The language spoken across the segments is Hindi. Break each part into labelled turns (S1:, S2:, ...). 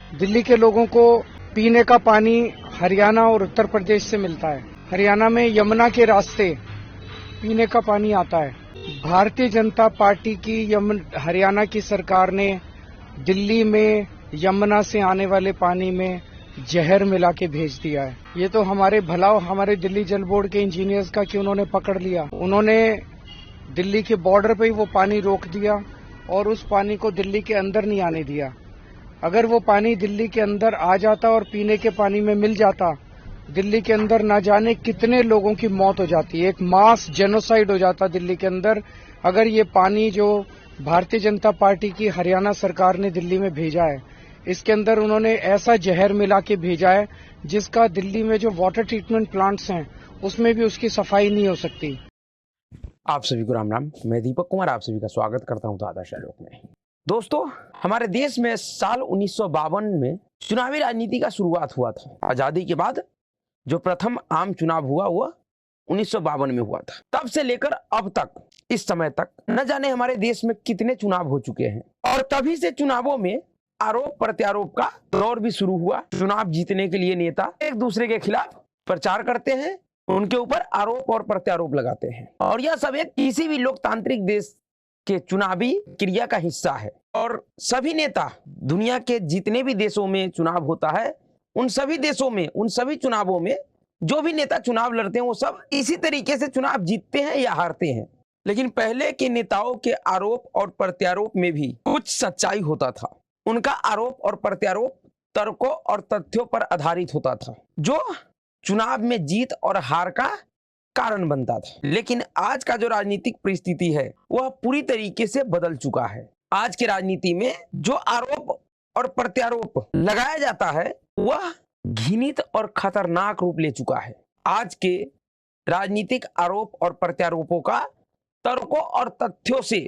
S1: दिल्ली के लोगों को पीने का पानी हरियाणा और उत्तर प्रदेश से मिलता है। हरियाणा में यमुना के रास्ते पीने का पानी आता है। भारतीय जनता पार्टी की हरियाणा की सरकार ने दिल्ली में यमुना से आने वाले पानी में जहर मिला के भेज दिया है। ये तो हमारे भला हमारे दिल्ली जल बोर्ड के इंजीनियर्स का कि उन्होंने पकड़ लिया। उन्होंने दिल्ली के बॉर्डर पे ही वो पानी रोक दिया और उस पानी को दिल्ली के अंदर नहीं आने दिया। अगर वो पानी दिल्ली के अंदर आ जाता और पीने के पानी में मिल जाता, दिल्ली के अंदर न जाने कितने लोगों की मौत हो जाती। एक मास जेनोसाइड हो जाता दिल्ली के अंदर अगर ये पानी जो भारतीय जनता पार्टी की हरियाणा सरकार ने दिल्ली में भेजा है, इसके अंदर उन्होंने ऐसा जहर मिला के भेजा है जिसका दिल्ली में जो वाटर ट्रीटमेंट प्लांट्स हैं उसमें भी उसकी सफाई नहीं हो सकती।
S2: आप सभी को राम राम। मैं दीपक कुमार आप सभी का स्वागत करता हूं आदर्श आलोक में। दोस्तों, हमारे देश में साल 1952 में चुनावी राजनीति का शुरुआत हुआ था। आजादी के बाद जो प्रथम आम चुनाव हुआ वह 1952 में हुआ था। तब से लेकर अब तक इस समय तक न जाने हमारे देश में कितने चुनाव हो चुके हैं और तभी से चुनावों में आरोप प्रत्यारोप का दौर भी शुरू हुआ। चुनाव जीतने के लिए नेता एक दूसरे के खिलाफ प्रचार करते हैं, उनके ऊपर आरोप और प्रत्यारोप लगाते हैं और यह सब एक किसी भी लोकतांत्रिक देश के चुनावी क्रिया का हिस्सा है। और सभी नेता दुनिया के जितने भी देशों में चुनाव होता है उन सभी देशों में उन सभी चुनावों में जो भी नेता चुनाव लड़ते हैं वो सब इसी तरीके से चुनाव जीतते हैं या हारते हैं। लेकिन पहले के नेताओं के आरोप और प्रत्यारोप में भी कुछ सच्चाई होता था। उनका आरोप और प्रत्यारोप तर्कों और तथ्यों पर आधारित होता था जो चुनाव में जीत और हार का कारण बनता था। लेकिन आज का जो राजनीतिक परिस्थिति है वह पूरी तरीके से बदल चुका है। आज की राजनीति में जो आरोप और प्रत्यारोप लगाया जाता है वह घृणित और खतरनाक रूप ले चुका है। आज के राजनीतिक आरोप और प्रत्यारोपों का तर्कों और तथ्यों से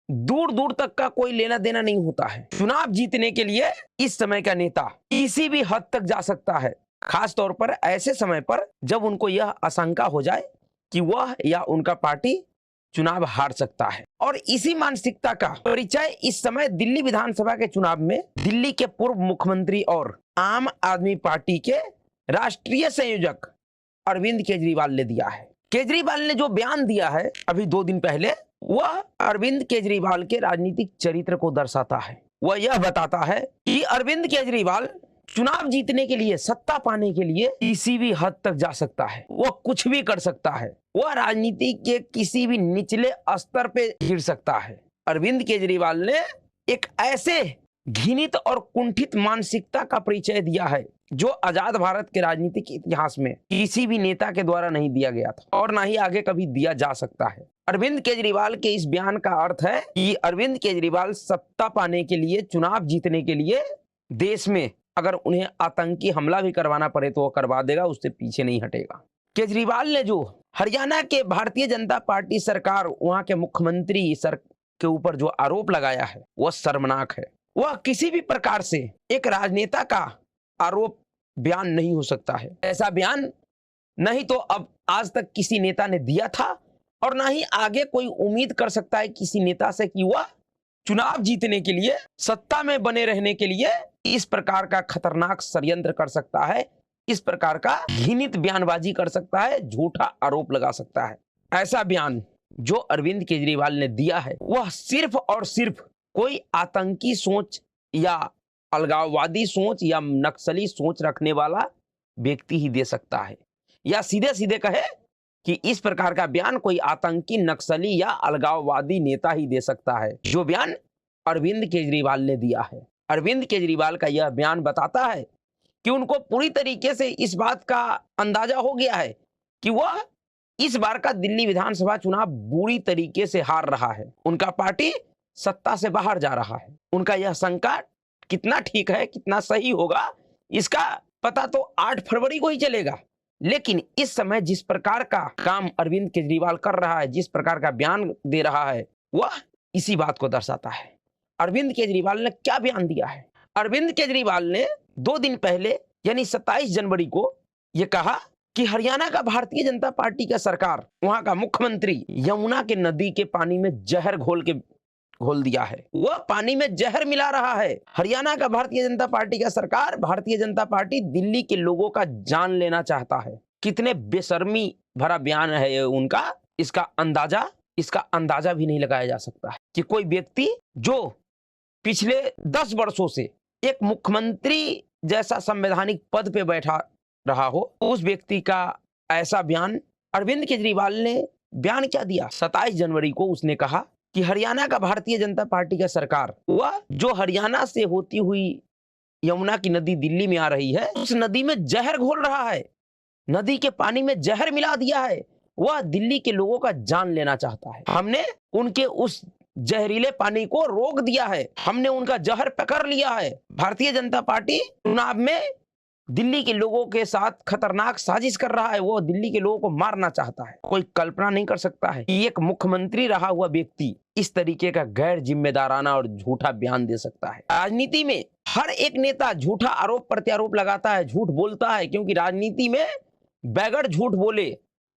S2: दूर दूर तक का कोई लेना देना नहीं होता है। चुनाव जीतने के लिए इस समय का नेता किसी भी हद तक जा सकता है, खास तौर पर ऐसे समय पर जब उनको यह आशंका हो जाए कि वह या उनका पार्टी चुनाव हार सकता है। और इसी मानसिकता का परिचय इस समय दिल्ली विधानसभा के चुनाव में दिल्ली के पूर्व मुख्यमंत्री और आम आदमी पार्टी के राष्ट्रीय संयोजक अरविंद केजरीवाल ने दिया है। केजरीवाल ने जो बयान दिया है अभी 2 दिन पहले, वह अरविंद केजरीवाल के राजनीतिक चरित्र को दर्शाता है। वह यह बताता है कि अरविंद केजरीवाल चुनाव जीतने के लिए, सत्ता पाने के लिए किसी भी हद तक जा सकता है। वह कुछ भी कर सकता है। वह राजनीति के किसी भी निचले स्तर पे गिर सकता है। अरविंद केजरीवाल ने एक ऐसे घृणित और कुंठित मानसिकता का परिचय दिया है जो आजाद भारत के राजनीतिक इतिहास में किसी भी नेता के द्वारा नहीं दिया गया था और ना ही आगे कभी दिया जा सकता है। अरविंद केजरीवाल के इस बयान का अर्थ है कि अरविंद केजरीवाल सत्ता पाने के लिए, चुनाव जीतने के लिए देश में अगर उन्हें आतंकी हमला भी करवाना पड़े तो वो करवा देगा, उससे पीछे नहीं हटेगा। केजरीवाल ने जो हरियाणा के भारतीय जनता पार्टी सरकार, वहां के मुख्यमंत्री सर के ऊपर जो आरोप लगाया है वह शर्मनाक है। वह किसी भी प्रकार से एक राजनेता का आरोप बयान नहीं हो सकता है। ऐसा बयान नहीं तो अब आज तक किसी नेता ने दिया था और ना ही आगे कोई उम्मीद कर सकता है किसी नेता से कि वह चुनाव जीतने के लिए, सत्ता में बने रहने के लिए इस प्रकार का खतरनाक षड्यंत्र कर सकता है, इस प्रकार का घृणित बयानबाजी कर सकता है, झूठा आरोप लगा सकता है। ऐसा बयान जो अरविंद केजरीवाल ने दिया है वह सिर्फ और सिर्फ कोई आतंकी सोच या अलगाववादी सोच या नक्सली सोच रखने वाला व्यक्ति ही दे सकता है, या सीधे सीधे कहे कि इस प्रकार का बयान कोई आतंकी, नक्सली या अलगाववादी नेता ही दे सकता है, जो बयान अरविंद केजरीवाल ने दिया है। अरविंद केजरीवाल का यह बयान बताता है कि उनको पूरी तरीके से इस बात का अंदाजा हो गया है कि वह इस बार का दिल्ली विधानसभा चुनाव बुरी तरीके से हार रहा है। उनका पार्टी सत्ता से बाहर जा रहा है। उनका यह शंका कितना ठीक है, कितना सही होगा, इसका पता तो 8 फरवरी को ही चलेगा। लेकिन इस समय जिस प्रकार का काम अरविंद केजरीवाल कर रहा है, जिस प्रकार का बयान दे रहा है, वह इसी बात को दर्शाता है। अरविंद केजरीवाल ने क्या बयान दिया है? अरविंद केजरीवाल ने 2 दिन पहले यानी 27 जनवरी को यह कहा कि हरियाणा का भारतीय जनता पार्टी का सरकार, वहां का मुख्यमंत्री यमुना के नदी के पानी में जहर घोल दिया है, वह पानी में जहर मिला रहा है। हरियाणा का भारतीय जनता पार्टी का सरकार, भारतीय जनता पार्टी दिल्ली के लोगों का जान लेना चाहता है। कितने बेशर्मी भरा बयान है ये उनका, इसका अंदाजा भी नहीं लगाया जा सकता है कि कोई व्यक्ति जो पिछले 10 वर्षों से एक मुख्यमंत्री जैसा संवैधानिक पद पे बैठा रहा हो, उस व्यक्ति का ऐसा बयान। अरविंद केजरीवाल ने बयान क्या दिया? 27 जनवरी को उसने कहा कि हरियाणा का भारतीय जनता पार्टी का सरकार, वह जो हरियाणा से होती हुई यमुना की नदी दिल्ली में आ रही है, उस नदी में जहर घोल रहा है, नदी के पानी में जहर मिला दिया है, वह दिल्ली के लोगों का जान लेना चाहता है। हमने उनके उस जहरीले पानी को रोक दिया है, हमने उनका जहर पकड़ लिया है। भारतीय जनता पार्टी चुनाव में दिल्ली के लोगों के साथ खतरनाक साजिश कर रहा है, वो दिल्ली के लोगों को मारना चाहता है। कोई कल्पना नहीं कर सकता है कि एक मुख्यमंत्री रहा हुआ व्यक्ति इस तरीके का गैर जिम्मेदाराना और झूठा बयान दे सकता है। राजनीति में हर एक नेता झूठा आरोप प्रत्यारोप लगाता है, झूठ बोलता है, क्योंकि राजनीति में बगैर झूठ बोले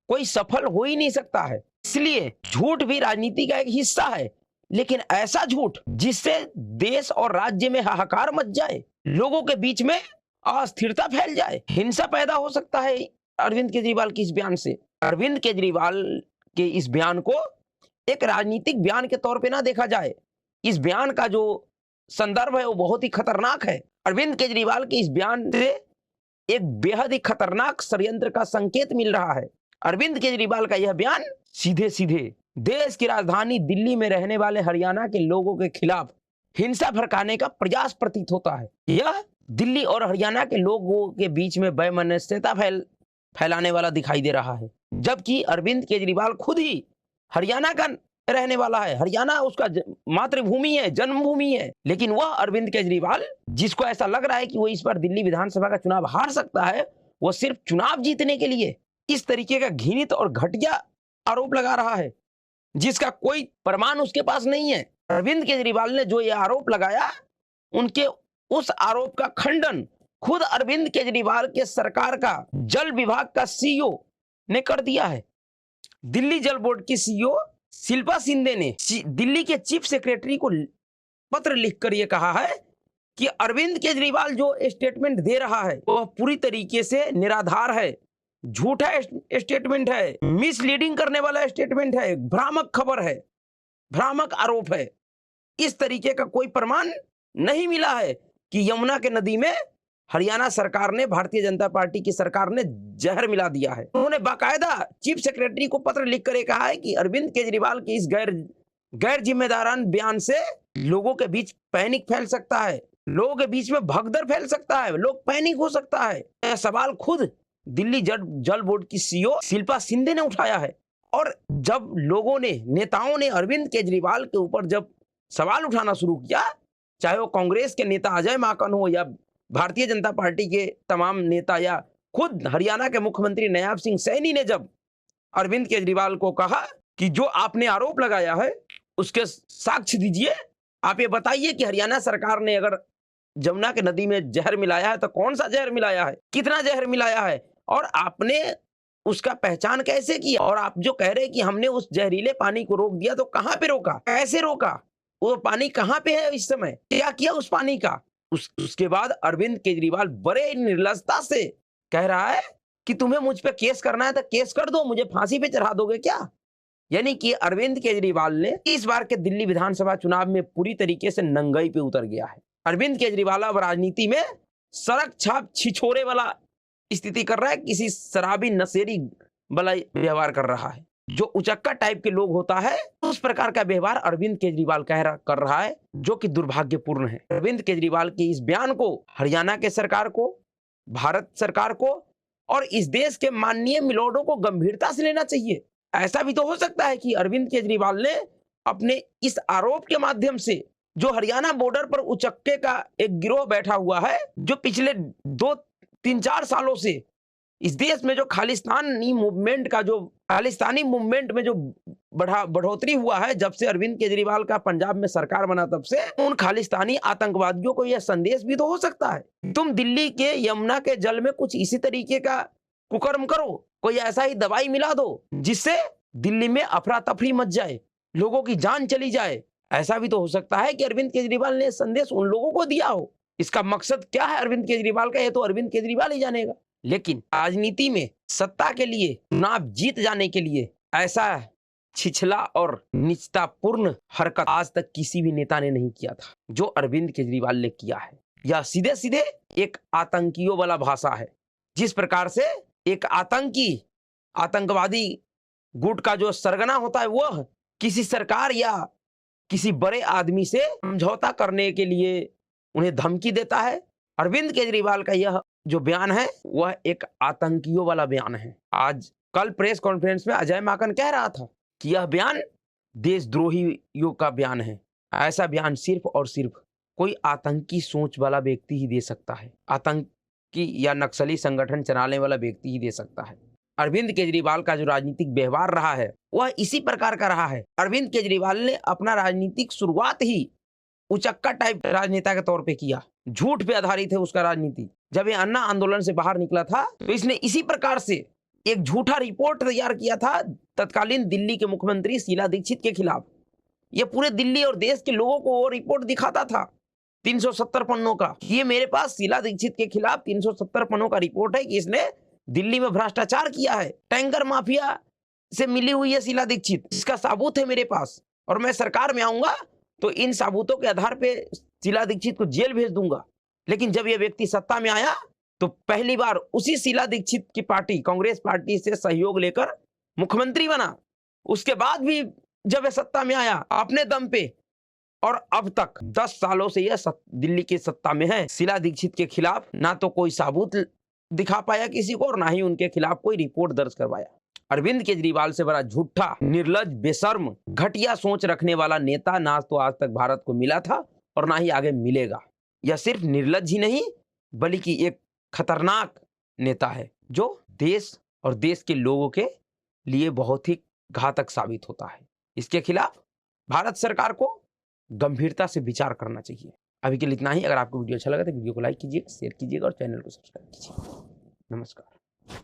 S2: कोई सफल हो ही नहीं सकता है। इसलिए झूठ भी राजनीति का एक हिस्सा है, लेकिन ऐसा झूठ जिससे देश और राज्य में हाहाकार मच जाए, लोगों के बीच में अस्थिरता फैल जाए, हिंसा पैदा हो सकता है। अरविंद केजरीवाल के इस बयान से, अरविंद केजरीवाल के इस बयान को एक राजनीतिक बयान के तौर पे ना देखा जाए। इस बयान का जो संदर्भ है वो बहुत ही खतरनाक है। अरविंद केजरीवाल के इस बयान से एक बेहद ही खतरनाक षड्यंत्र का संकेत मिल रहा है। अरविंद केजरीवाल का यह बयान सीधे सीधे देश की राजधानी दिल्ली में रहने वाले हरियाणा के लोगों के खिलाफ हिंसा भड़काने का प्रयास प्रतीत होता है। यह दिल्ली और हरियाणा के लोगों के बीच में वैमनस्यता फैलाने वाला दिखाई दे रहा है, जबकि अरविंद केजरीवाल खुद ही हरियाणा का रहने वाला है। हरियाणा उसका मातृभूमि है, जन्मभूमि है, लेकिन वह अरविंद केजरीवाल, जिसको ऐसा लग रहा है कि वो इस बार दिल्ली विधानसभा का चुनाव हार सकता है, वो सिर्फ चुनाव जीतने के लिए इस तरीके का घृणित और घटिया आरोप लगा रहा है, जिसका कोई प्रमाण उसके पास नहीं है। अरविंद केजरीवाल ने जो ये आरोप लगाया, उनके उस आरोप का खंडन खुद अरविंद केजरीवाल के सरकार का जल विभाग का सीईओ ने कर दिया है। दिल्ली जल बोर्ड की सीईओ शिल्पा शिंदे ने दिल्ली के चीफ सेक्रेटरी को पत्र लिखकर यह कहा है कि अरविंद केजरीवाल जो स्टेटमेंट दे रहा है वह पूरी तरीके से निराधार है, झूठा स्टेटमेंट है, मिसलीडिंग करने वाला स्टेटमेंट है, भ्रामक खबर है, भ्रामक आरोप है। इस तरीके का कोई प्रमाण नहीं मिला है कि यमुना के नदी में हरियाणा सरकार ने, भारतीय जनता पार्टी की सरकार ने जहर मिला दिया है। उन्होंने बाकायदा चीफ सेक्रेटरी को पत्र लिखकर कहा है कि अरविंद केजरीवाल के इस गैर जिम्मेदारान बयान से लोगों के बीच पैनिक फैल सकता है, लोगों के बीच में भगदड़ फैल सकता है, लोग पैनिक हो सकता है। यह सवाल खुद दिल्ली जल बोर्ड की सीईओ शिल्पा शिंदे ने उठाया है। और जब लोगों ने, नेताओं ने अरविंद केजरीवाल के ऊपर जब सवाल उठाना शुरू किया, चाहे वो कांग्रेस के नेता अजय माकन हो या भारतीय जनता पार्टी के तमाम नेता या खुद हरियाणा के मुख्यमंत्री नायब सिंह सैनी ने जब अरविंद केजरीवाल को कहा कि जो आपने आरोप लगाया है उसके साक्ष्य दीजिए, आप ये बताइए कि हरियाणा सरकार ने अगर यमुना के नदी में जहर मिलाया है तो कौन सा जहर मिलाया है, कितना जहर मिलाया है, और आपने उसका पहचान कैसे किया, और आप जो कह रहे हैं कि हमने उस जहरीले पानी को रोक दिया, तो कहां पे रोका, कैसे रोका, वो पानी कहां पे है इस समय, क्या किया उस पानी का। उसके बाद अरविंद केजरीवाल बड़े निर्लजता से कह रहा है कि तुम्हें मुझ पे केस करना है तो केस कर दो, मुझे फांसी पे चढ़ा दोगे क्या। यानी कि अरविंद केजरीवाल ने इस बार के दिल्ली विधानसभा चुनाव में पूरी तरीके से नंगाई पे उतर गया है। अरविंद केजरीवाल अब राजनीति में सड़क छाप छिछोरे वाला स्थिति कर रहा है, किसी शराबी नशेरी वाला व्यवहार कर रहा है। जो उचक्का टाइप के लोग होता है उस प्रकार का व्यवहार अरविंद केजरीवाल कर रहा है, जो कि दुर्भाग्यपूर्ण है। अरविंद केजरीवाल के इस बयान को हरियाणा के सरकार को, भारत सरकार को और इस देश के माननीय मिलोडों को गंभीरता से लेना चाहिए। ऐसा भी तो हो सकता है कि अरविंद केजरीवाल ने अपने इस आरोप के माध्यम से, जो हरियाणा बॉर्डर पर उचक्के का एक गिरोह बैठा हुआ है, जो पिछले 2-3-4 सालों से इस देश में जो खालिस्तानी मूवमेंट में जो बढ़ोतरी हुआ है, जब से अरविंद केजरीवाल का पंजाब में सरकार बना तब से, उन खालिस्तानी आतंकवादियों को यह संदेश भी तो हो सकता है, तुम दिल्ली के यमुना के जल में कुछ इसी तरीके का कुकर्म करो, कोई ऐसा ही दवाई मिला दो जिससे दिल्ली में अफरा तफरी मच जाए, लोगों की जान चली जाए, ऐसा भी तो हो सकता है कि अरविंद केजरीवाल ने संदेश उन लोगों को दिया हो। इसका मकसद क्या है अरविंद केजरीवाल का, ये तो अरविंद केजरीवाल ही जानेगा। लेकिन राजनीति में सत्ता के लिए, चुनाव जीत जाने के लिए ऐसा छिछला और निचतापूर्ण हरकत आज तक किसी भी नेता ने नहीं किया था जो अरविंद केजरीवाल ने किया है। यह सीधे सीधे एक आतंकियों वाला भाषा है। जिस प्रकार से एक आतंकवादी गुट का जो सरगना होता है वह किसी सरकार या किसी बड़े आदमी से समझौता करने के लिए उन्हें धमकी देता है, अरविंद केजरीवाल का यह जो बयान है वह एक आतंकियों वाला बयान है। आज कल प्रेस कॉन्फ्रेंस में अजय माकन कह रहा था कि यह बयान देशद्रोहियों का बयान है। ऐसा बयान सिर्फ और सिर्फ कोई आतंकी सोच वाला व्यक्ति ही दे सकता है, आतंकी या नक्सली संगठन चलाने वाला व्यक्ति ही दे सकता है। अरविंद केजरीवाल का जो राजनीतिक व्यवहार रहा है वह इसी प्रकार का रहा है। अरविंद केजरीवाल ने अपना राजनीतिक शुरुआत ही उचक्का टाइप राजनेता के तौर पे किया, झूठ पे आधारित है उसका राजनीति। जब ये अन्ना आंदोलन से बाहर निकला था तो इसने इसी प्रकार से एक झूठा रिपोर्ट तैयार किया था तत्कालीन दिल्ली के मुख्यमंत्री शीला दीक्षित के खिलाफ। ये पूरे दिल्ली और देश के लोगों को वो रिपोर्ट दिखाता था 370 पन्नों का। ये मेरे पास शीला दीक्षित के खिलाफ 370 पन्नों का रिपोर्ट है कि इसने दिल्ली में भ्रष्टाचार किया है, टैंकर माफिया से मिली हुई है शीला दीक्षित, इसका सबूत है मेरे पास, और मैं सरकार में आऊंगा तो इन सबूतों के आधार पे शीला दीक्षित को जेल भेज दूंगा। लेकिन जब यह व्यक्ति सत्ता में आया तो पहली बार उसी शीला दीक्षित की पार्टी कांग्रेस पार्टी से सहयोग लेकर मुख्यमंत्री बना। उसके बाद भी जब यह सत्ता में आया अपने दम पे, और अब तक 10 सालों से यह दिल्ली की सत्ता में है, शीला दीक्षित के खिलाफ ना तो कोई सबूत दिखा पाया किसी को और ना ही उनके खिलाफ कोई रिपोर्ट दर्ज करवाया। अरविंद केजरीवाल से बड़ा झूठा, निर्लज, बेशर्म, घटिया सोच रखने वाला नेता ना तो आज तक भारत को मिला था और ना ही आगे मिलेगा। यह सिर्फ निर्लज ही नहीं बल्कि एक खतरनाक नेता है जो देश और देश के लोगों के लिए बहुत ही घातक साबित होता है। इसके खिलाफ भारत सरकार को गंभीरता से विचार करना चाहिए। अभी के लिए इतना ही। अगर आपको वीडियो अच्छा लगा तो वीडियो को लाइक कीजिएगा, शेयर कीजिएगा और चैनल को सब्सक्राइब कीजिए। नमस्कार।